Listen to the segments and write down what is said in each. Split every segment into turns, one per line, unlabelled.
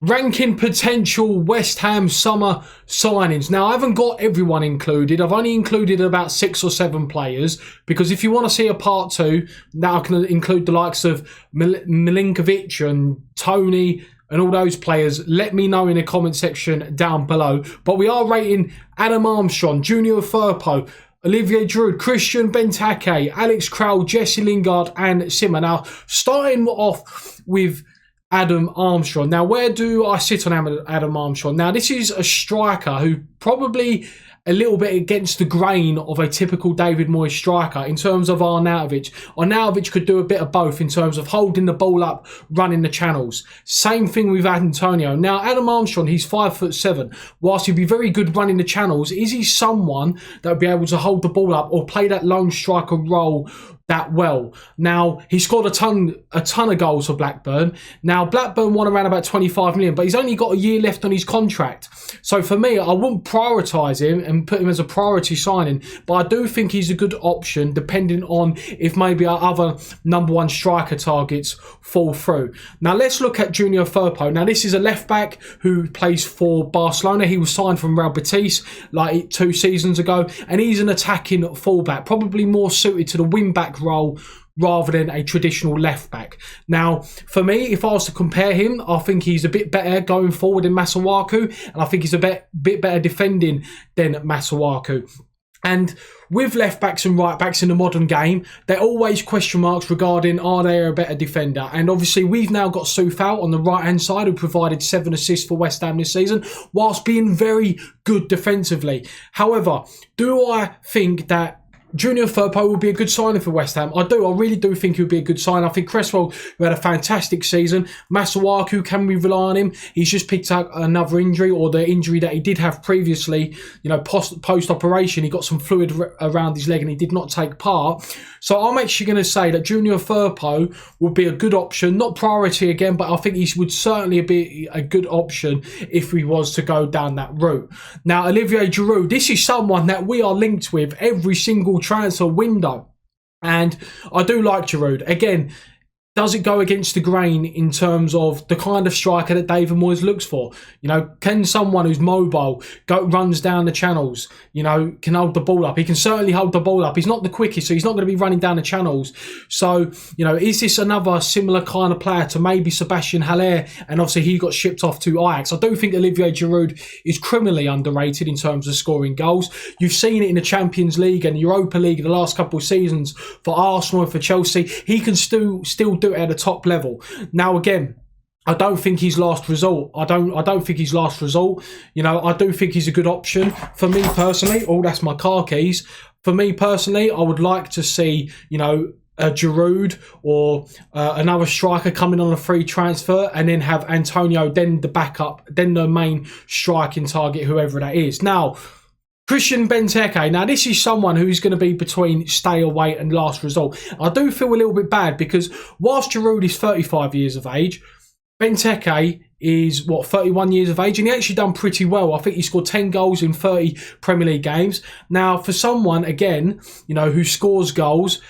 Ranking potential West Ham summer signings. Now, I haven't got everyone included. I've only included about 6 or 7 players, because if you want to see a part 2, now I can include the likes of Milinkovic and Tony and all those players. Let me know in the comment section down below. But we are rating Adam Armstrong, Junior Firpo, Olivier Giroud, Christian Benteke, Alex Crowl, Jesse Lingard and Simmer. Now, starting off with Adam Armstrong. Now, where do I sit on Adam Armstrong? Now, this is a striker who probably a little bit against the grain of a typical David Moyes striker in terms of Arnautovic. Arnautovic could do a bit of both in terms of holding the ball up, running the channels. Same thing with Antonio. Now, Adam Armstrong, he's 5'7". Whilst he'd be very good running the channels, is he someone that would be able to hold the ball up or play that lone striker role that well? Now, he scored a ton of goals for Blackburn. Now, Blackburn won around about 25 million, but he's only got a year left on his contract. So for me, I wouldn't prioritise him and put him as a priority signing, but I do think he's a good option depending on if maybe our other #1 striker targets fall through. Now, let's look at Junior Firpo. Now, this is a left back who plays for Barcelona. He was signed from Real Betis like 2 seasons ago, and he's an attacking fullback, probably more suited to the wing back role rather than a traditional left back. Now, for me, if I was to compare him, I think he's a bit better going forward than Masuaku, and I think he's a bit better defending than Masuaku. And with left backs and right backs in the modern game, there are always question marks regarding are they a better defender. And obviously we've now got Soufal on the right hand side, who provided 7 assists for West Ham this season, whilst being very good defensively. However, do I think that Junior Firpo will be a good signing for West Ham? I do. I really do think he'll be a good sign. I think Cresswell, who had a fantastic season. Masuaku, can we rely on him? He's just picked up another injury, or the injury that he did have previously, you know, post-operation. He got some fluid around his leg and he did not take part. So I'm actually going to say that Junior Firpo would be a good option. Not priority again, but I think he would certainly be a good option if we was to go down that route. Now, Olivier Giroud, this is someone that we are linked with every single transfer window, and I do like Giroud. Again, does it go against the grain in terms of the kind of striker that David Moyes looks for? You know, can someone who's mobile, runs down the channels, you know, can hold the ball up? He can certainly hold the ball up. He's not the quickest, so he's not going to be running down the channels. So, you know, is this another similar kind of player to maybe Sebastian Haller? And obviously he got shipped off to Ajax. I do think Olivier Giroud is criminally underrated in terms of scoring goals. You've seen it in the Champions League and Europa League the last couple of seasons for Arsenal and for Chelsea. He can still do it at a top level. Now, again, I don't think he's last resort. I don't think he's last resort. You know, I do think he's a good option. For me personally, oh, that's my car keys. For me personally, I would like to see, you know, a Giroud or another striker coming on a free transfer, and then have Antonio, then the backup, then the main striking target, whoever that is. Now, Christian Benteke. Now, this is someone who's going to be between stay away and last resort. I do feel a little bit bad because whilst Giroud is 35 years of age, Benteke is, 31 years of age, and he actually done pretty well. I think he scored 10 goals in 30 Premier League games. Now, for someone, again, you know, who scores goals,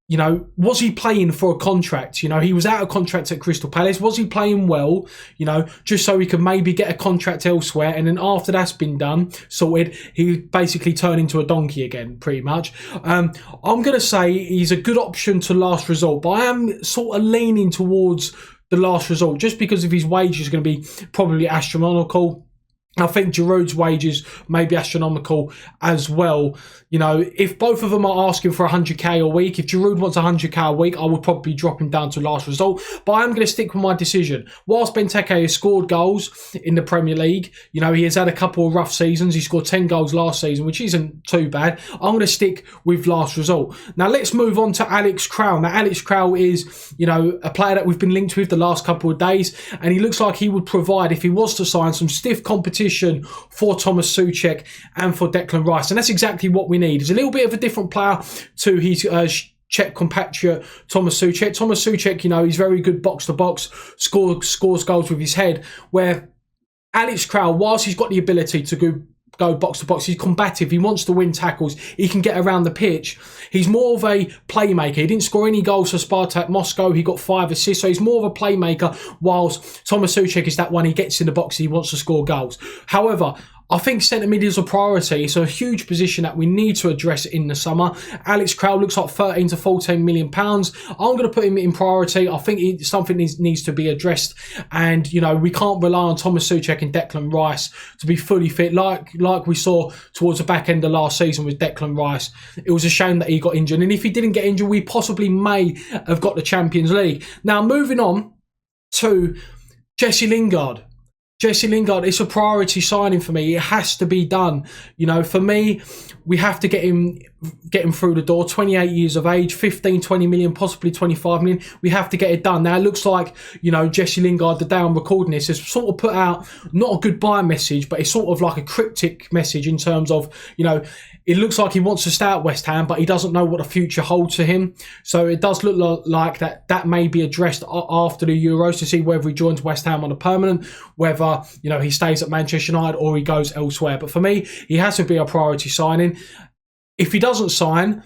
you know, was he playing for a contract? You know, he was out of contract at Crystal Palace. Was he playing well, you know, just so he could maybe get a contract elsewhere? And then after that's been done, sorted, he basically turned into a donkey again, pretty much. I'm going to say he's a good option to last resort, but I am sort of leaning towards the last resort just because of his wage is going to be probably astronomical. I think Giroud's wages may be astronomical as well. You know, if both of them are asking for 100k a week, if Giroud wants 100k a week, I would probably drop him down to last result. But I am going to stick with my decision. Whilst Benteke has scored goals in the Premier League, you know, he has had a couple of rough seasons. He scored 10 goals last season, which isn't too bad. I'm going to stick with last result. Now, let's move on to Alex Crowl. Now, Alex Crowl is, you know, a player that we've been linked with the last couple of days, and he looks like he would provide, if he was to sign, some stiff competition for Thomas Souček and for Declan Rice, and that's exactly what we need. He's a little bit of a different player to his Czech compatriot Thomas Souček. Thomas Souček, you know, he's very good box to box, scores goals with his head, where Alex Crowl, whilst he's got the ability to go box to box. He's combative. He wants to win tackles. He can get around the pitch. He's more of a playmaker. He didn't score any goals for Spartak Moscow. He got 5 assists. So he's more of a playmaker, whilst Thomas Souček is that one. He gets in the box. He wants to score goals. However, I think centre mid is a priority. It's a huge position that we need to address in the summer. Alex Crowl looks like 13 to 14 million pounds. I'm going to put him in priority. I think something needs to be addressed. And, you know, we can't rely on Thomas Souček and Declan Rice to be fully fit like we saw towards the back end of last season with Declan Rice. It was a shame that he got injured. And if he didn't get injured, we possibly may have got the Champions League. Now, moving on to Jesse Lingard. Jesse Lingard, it's a priority signing for me. It has to be done. You know, for me, we have to get him through the door. 28 years of age, 15, 20 million, possibly 25 million. We have to get it done. Now, it looks like, you know, Jesse Lingard, the day I'm recording this, has sort of put out not a goodbye message, but it's sort of like a cryptic message in terms of, you know, it looks like he wants to stay at West Ham, but he doesn't know what the future holds for him. So it does look like that may be addressed after the Euros to see whether he joins West Ham on a permanent, whether, you know, he stays at Manchester United or he goes elsewhere. But for me, he has to be a priority signing. If he doesn't sign,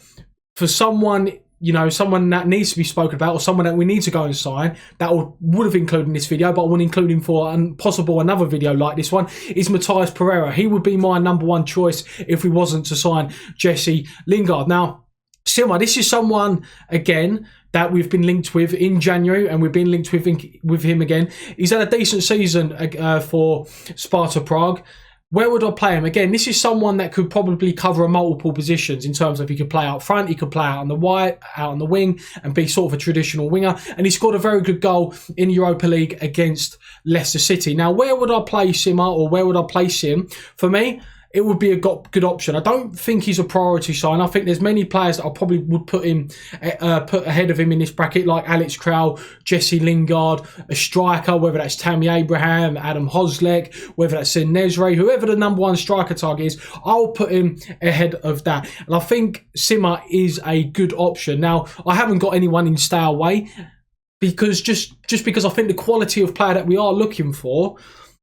for someone, you know, someone that needs to be spoken about or someone that we need to go and sign, that would have included in this video, but I want to include him for possible another video like this one, is Matthias Pereira. He would be my #1 choice if we wasn't to sign Jesse Lingard. Now, Silma, this is someone, again, that we've been linked with in January, and we've been linked with him again. He's had a decent season for Sparta Prague. Where would I play him? Again, this is someone that could probably cover multiple positions in terms of he could play out front, he could play out on the wide, out on the wing, and be sort of a traditional winger. And he scored a very good goal in Europa League against Leicester City. Now, where would I place him, or where would I place him? For me, it would be a good option. I don't think he's a priority sign. I think there's many players that I probably would put ahead of him in this bracket, like Alex Crowl, Jesse Lingard, a striker, whether that's Tammy Abraham, Adam Hoslek, whether that's Nesre, whoever the #1 striker target is, I'll put him ahead of that. And I think Simmer is a good option. Now, I haven't got anyone in stay away because just because I think the quality of player that we are looking for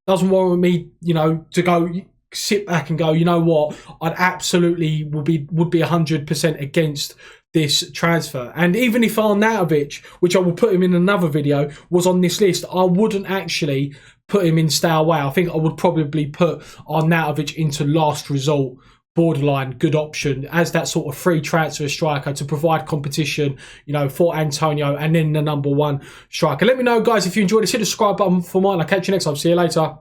doesn't warrant me, you know, to go sit back and go, you know what, I'd absolutely would be 100% against this transfer. And even if Arnautovic, which I will put him in another video, was on this list, I wouldn't actually put him in stay away. I think I would probably put Arnautovic into last resort, borderline good option as that sort of free transfer striker to provide competition, you know, for Antonio, and then the #1 striker. Let me know, guys, if you enjoyed this. Hit the subscribe button for mine. I'll catch you next time. See you later.